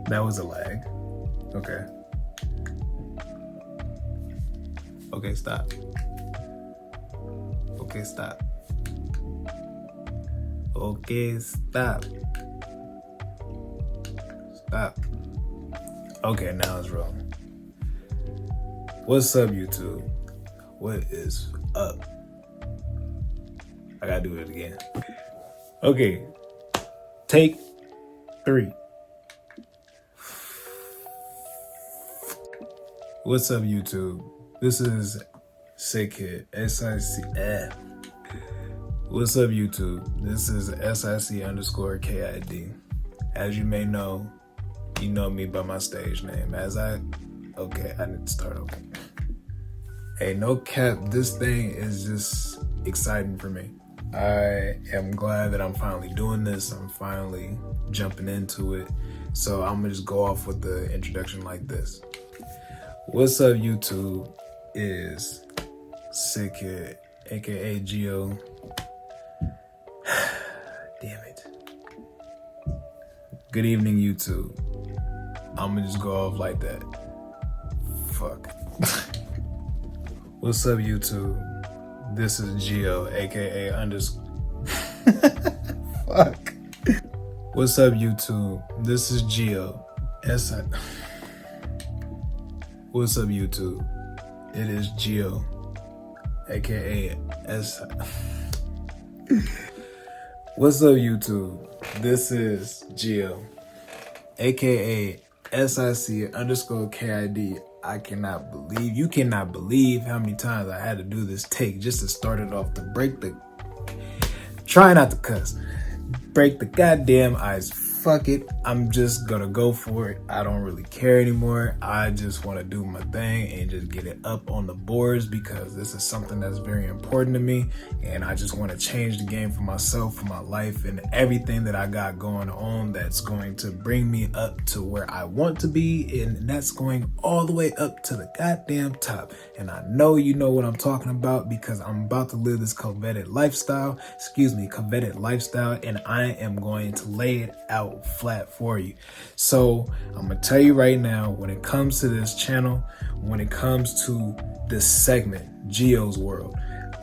That was a lag. Okay. Okay, stop. Okay, stop. Okay, stop. Stop. Okay, now it's rolling. What's up, YouTube? What is up? I gotta do it again. Okay, take 3. What's up, YouTube? This is Sick Kid, SIC. What's up, YouTube? This is SIC_KID. As you may know, you know me by my stage name. Okay, I need to start over. Hey, no cap, this thing is just exciting for me. I am glad that I'm finally doing this. I'm finally jumping into it. So I'm gonna just go off with the introduction like this. What's up, YouTube? Is Sick Kid, aka Geo. Damn it. Good evening, YouTube. I'm gonna just go off like that. Fuck. What's up, YouTube? This is Geo, aka Fuck. What's up, YouTube? This is Geo. What's up, YouTube? It is Geo, aka What's up, YouTube? This is Geo, aka SIC_KID. You cannot believe how many times I had to do this take just to start it off, try not to cuss, break the goddamn ice. Fuck it, I'm just gonna go for it. I don't really care anymore. I just want to do my thing and just get it up on the boards because this is something that's very important to me, and I just want to change the game for myself, for my life, and everything that I got going on that's going to bring me up to where I want to be, and that's going all the way up to the goddamn top. And I know you know what I'm talking about because I'm about to live this coveted lifestyle, and I am going to lay it out flat for you. So I'm gonna tell you right now, when it comes to this channel, when it comes to this segment, Geo's World,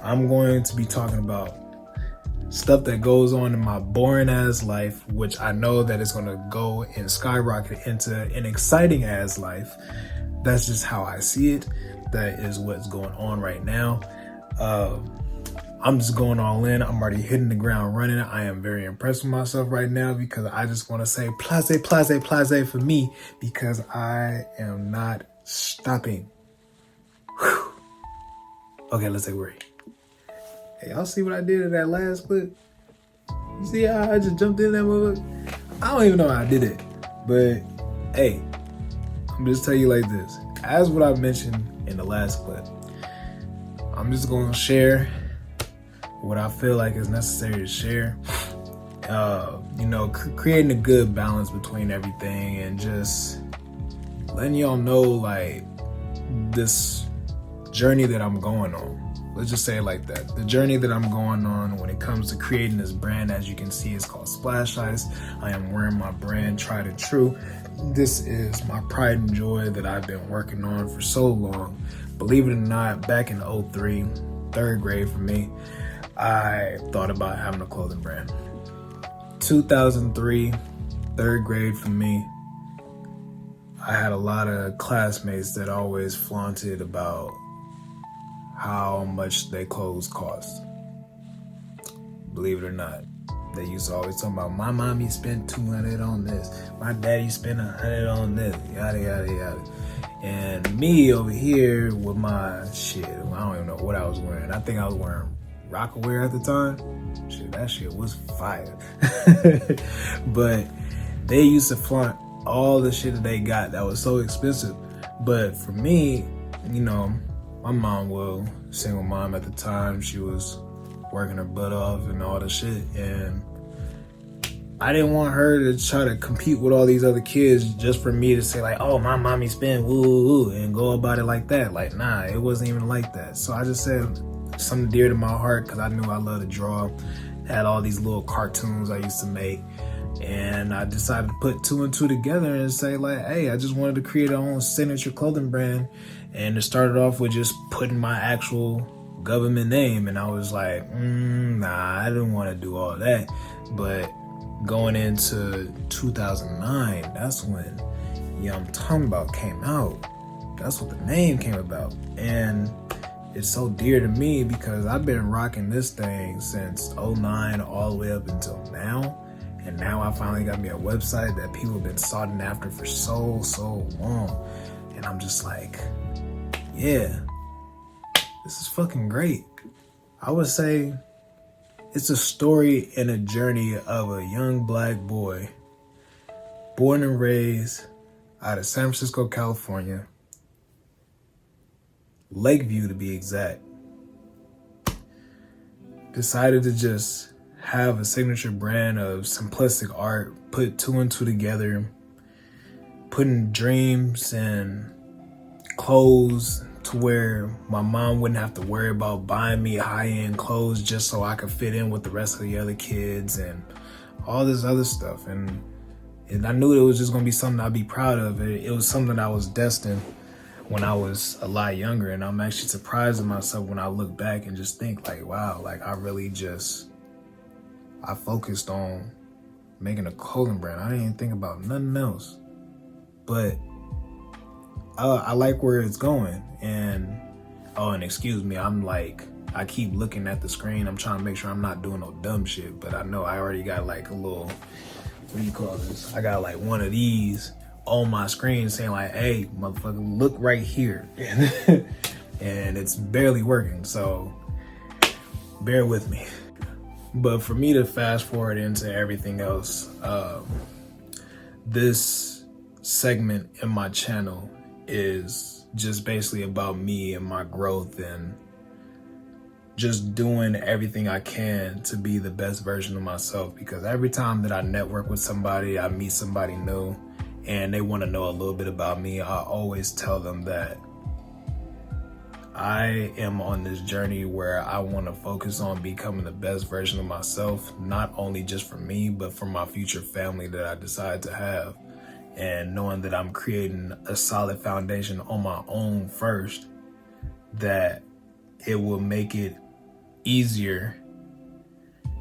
I'm going to be talking about stuff that goes on in my boring ass life, which I know that it's gonna go and skyrocket into an exciting ass life. That's just how I see it. That is what's going on right now. I'm just going all in. I'm already hitting the ground running. I am very impressed with myself right now because I just want to say plaze for me because I am not stopping. Whew. Okay, let's take a break. Hey, y'all see what I did in that last clip? You see how I just jumped in that motherfucker? I don't even know how I did it. But hey, I'm just tell you like this. As what I mentioned in the last clip, I'm just going to share what I feel like is necessary to share. Creating a good balance between everything and just letting y'all know like this journey that I'm going on. Let's just say it like that. The journey that I'm going on when it comes to creating this brand, as you can see, is called Splash Ice. I am wearing my brand tried and true. This is my pride and joy that I've been working on for so long. Believe it or not, back in 03, 3rd grade for me, I thought about having a clothing brand. 2003, 3rd grade for me, I had a lot of classmates that always flaunted about how much their clothes cost. Believe it or not, they used to always talk about, my mommy spent $200 on this, my daddy spent $100 on this, yada, yada, yada. And me over here with my shit, I don't even know what I was wearing. I think I was wearing Rockaware at the time. Shit, that shit was fire. But they used to flaunt all the shit that they got that was so expensive. But for me, my mom, single mom at the time, she was working her butt off and all the shit. And I didn't want her to try to compete with all these other kids just for me to say like, oh, my mommy spent woo, and go about it like that. Like, nah, it wasn't even like that. So I just said something dear to my heart because I knew I loved to draw. Had all these little cartoons I used to make. And I decided to put two and two together and say like, hey, I just wanted to create our own signature clothing brand. And it started off with just putting my actual government name. And I was like, nah, I didn't want to do all that. But going into 2009, that's when Yeah I'm Talking About came out. That's what the name came about. And it's so dear to me because I've been rocking this thing since 09 all the way up until now. And now I finally got me a website that people have been sought after for so long. And I'm just like, yeah, this is fucking great. I would say it's a story and a journey of a young black boy born and raised out of San Francisco, California, Lakeview to be exact. Decided to just have a signature brand of simplistic art, put two and two together, putting dreams and clothes to where my mom wouldn't have to worry about buying me high-end clothes just so I could fit in with the rest of the other kids and all this other stuff. And I knew it was just gonna be something I'd be proud of. It was something I was destined when I was a lot younger, and I'm actually surprised at myself when I look back and just think like, wow, like I focused on making a clothing brand. I didn't even think about nothing else. But I like where it's going. And excuse me, I keep looking at the screen. I'm trying to make sure I'm not doing no dumb shit. But I know I already got like a little, what do you call this? I got like one of these on my screen saying like, hey, motherfucker, look right here. And it's barely working. So bear with me. But for me to fast forward into everything else, this segment in my channel is just basically about me and my growth and just doing everything I can to be the best version of myself. Because every time that I network with somebody, I meet somebody new and they want to know a little bit about me, I always tell them that I am on this journey where I want to focus on becoming the best version of myself, not only just for me, but for my future family that I decide to have. And knowing that I'm creating a solid foundation on my own first, that it will make it easier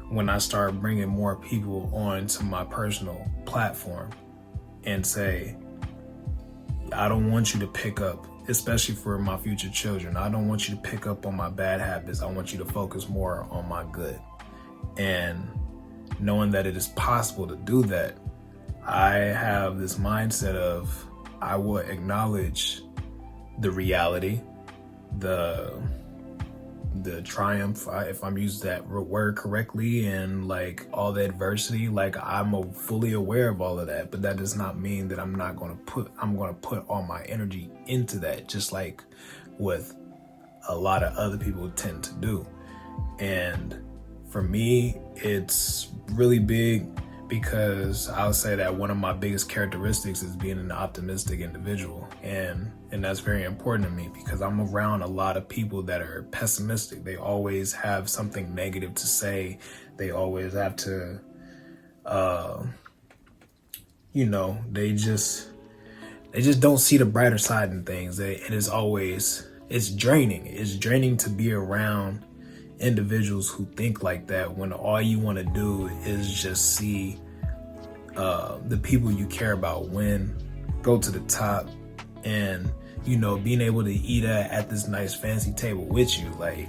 when I start bringing more people onto my personal platform and say, I don't want you to pick up, especially for my future children, I don't want you to pick up on my bad habits. I want you to focus more on my good. And knowing that it is possible to do that, I have this mindset of I will acknowledge the reality, the triumph, if I'm using that word correctly, and like all the adversity, like I'm fully aware of all of that, but that does not mean that I'm going to put all my energy into that, just like what a lot of other people tend to do. And for me, it's really big because I'll say that one of my biggest characteristics is being an optimistic individual. And that's very important to me because I'm around a lot of people that are pessimistic. They always have something negative to say. They always have to, they just don't see the brighter side in things. It's draining. It's draining to be around individuals who think like that when all you want to do is just see the people you care about win, go to the top, and being able to eat at this nice fancy table with you. Like,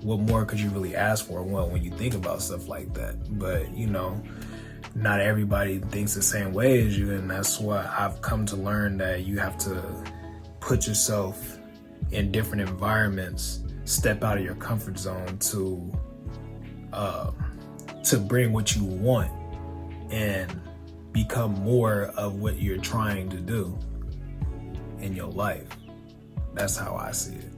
what more could you really ask for when you think about stuff like that? But not everybody thinks the same way as you, and that's what I've come to learn, that you have to put yourself in different environments, step out of your comfort zone to bring what you want and become more of what you're trying to do in your life. That's how I see it.